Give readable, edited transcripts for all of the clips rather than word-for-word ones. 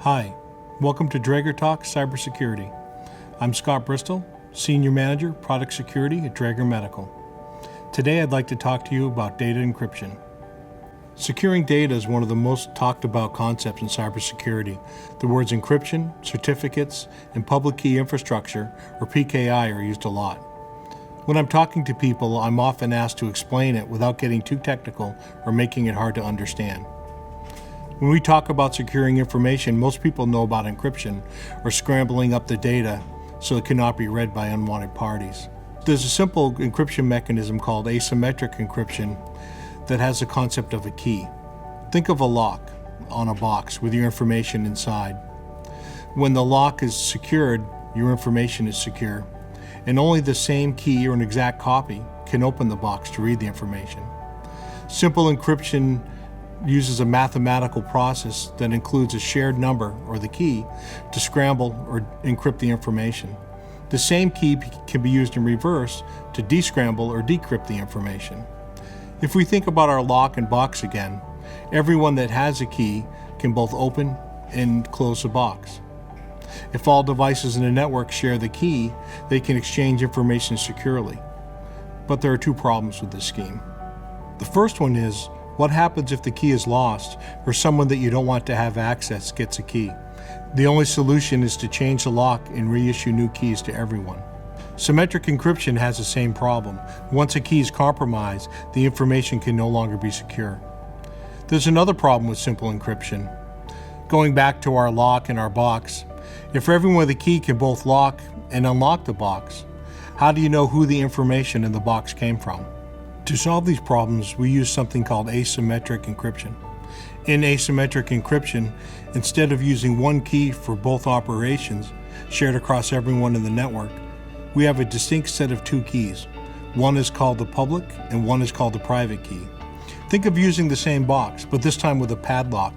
Hi, welcome to Dräger Talk Cybersecurity. I'm Scott Bristol, Senior Manager, Product Security at Dräger Medical. Today I'd like to talk to you about data encryption. Securing data is one of the most talked about concepts in cybersecurity. The words encryption, certificates, and public key infrastructure, or PKI, are used a lot. When I'm talking to people, I'm often asked to explain it without getting too technical or making it hard to understand. When we talk about securing information, most people know about encryption or scrambling up the data so it cannot be read by unwanted parties. There's a simple encryption mechanism called asymmetric encryption that has the concept of a key. Think of a lock on a box with your information inside. When the lock is secured, your information is secure, and only the same key or an exact copy can open the box to read the information. Simple encryption uses a mathematical process that includes a shared number, or the key, to scramble or encrypt the information. The same key can be used in reverse to descramble or decrypt the information. If we think about our lock and box again, everyone that has a key can both open and close the box. If all devices in the network share the key, they can exchange information securely. But there are two problems with this scheme. The first one is, what happens if the key is lost or someone that you don't want to have access gets a key? The only solution is to change the lock and reissue new keys to everyone. Symmetric encryption has the same problem. Once a key is compromised, the information can no longer be secure. There's another problem with simple encryption. Going back to our lock and our box, if everyone with a key can both lock and unlock the box, how do you know who the information in the box came from? To solve these problems, we use something called asymmetric encryption. In asymmetric encryption, instead of using one key for both operations shared across everyone in the network, we have a distinct set of two keys. One is called the public and one is called the private key. Think of using the same box, but this time with a padlock.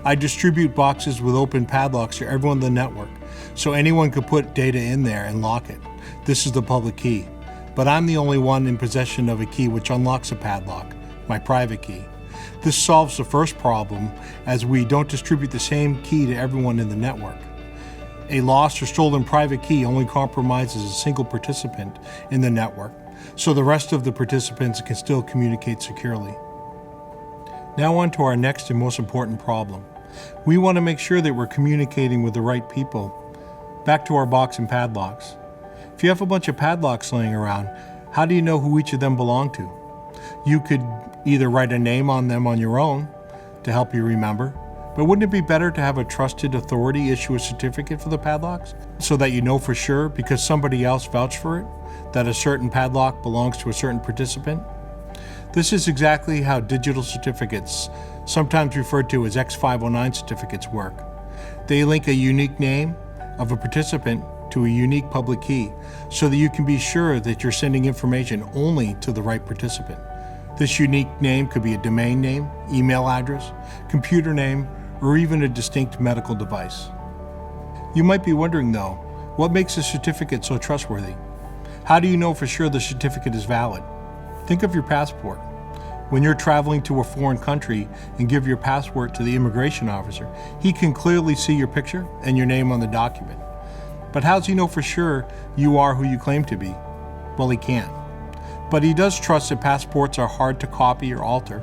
I distribute boxes with open padlocks to everyone in the network, so anyone could put data in there and lock it. This is the public key. But I'm the only one in possession of a key which unlocks a padlock, my private key. This solves the first problem, as we don't distribute the same key to everyone in the network. A lost or stolen private key only compromises a single participant in the network, so the rest of the participants can still communicate securely. Now on to our next and most important problem. We want to make sure that we're communicating with the right people. Back to our box and padlocks. If you have a bunch of padlocks laying around, how do you know who each of them belong to? You could either write a name on them on your own to help you remember, but wouldn't it be better to have a trusted authority issue a certificate for the padlocks so that you know for sure, because somebody else vouched for it, that a certain padlock belongs to a certain participant? This is exactly how digital certificates, sometimes referred to as X509 certificates, work. They link a unique name of a participant to a unique public key so that you can be sure that you're sending information only to the right participant. This unique name could be a domain name, email address, computer name, or even a distinct medical device. You might be wondering though, what makes a certificate so trustworthy? How do you know for sure the certificate is valid? Think of your passport. When you're traveling to a foreign country and give your passport to the immigration officer, he can clearly see your picture and your name on the document. But how does he know for sure you are who you claim to be? Well, he can't. But he does trust that passports are hard to copy or alter,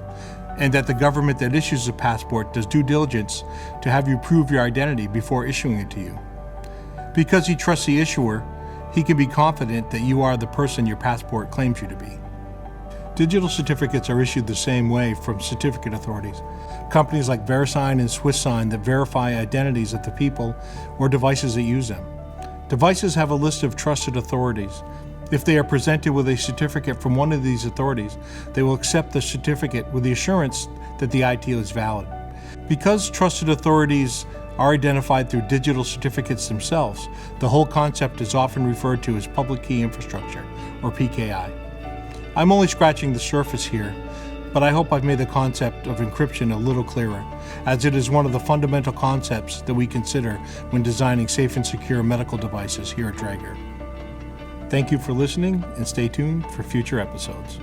and that the government that issues the passport does due diligence to have you prove your identity before issuing it to you. Because he trusts the issuer, he can be confident that you are the person your passport claims you to be. Digital certificates are issued the same way from certificate authorities, companies like VeriSign and SwissSign that verify identities of the people or devices that use them. Devices have a list of trusted authorities. If they are presented with a certificate from one of these authorities, they will accept the certificate with the assurance that the IT is valid. Because trusted authorities are identified through digital certificates themselves, the whole concept is often referred to as public key infrastructure, or PKI. I'm only scratching the surface here, but I hope I've made the concept of encryption a little clearer, as it is one of the fundamental concepts that we consider when designing safe and secure medical devices here at Dräger. Thank you for listening, and stay tuned for future episodes.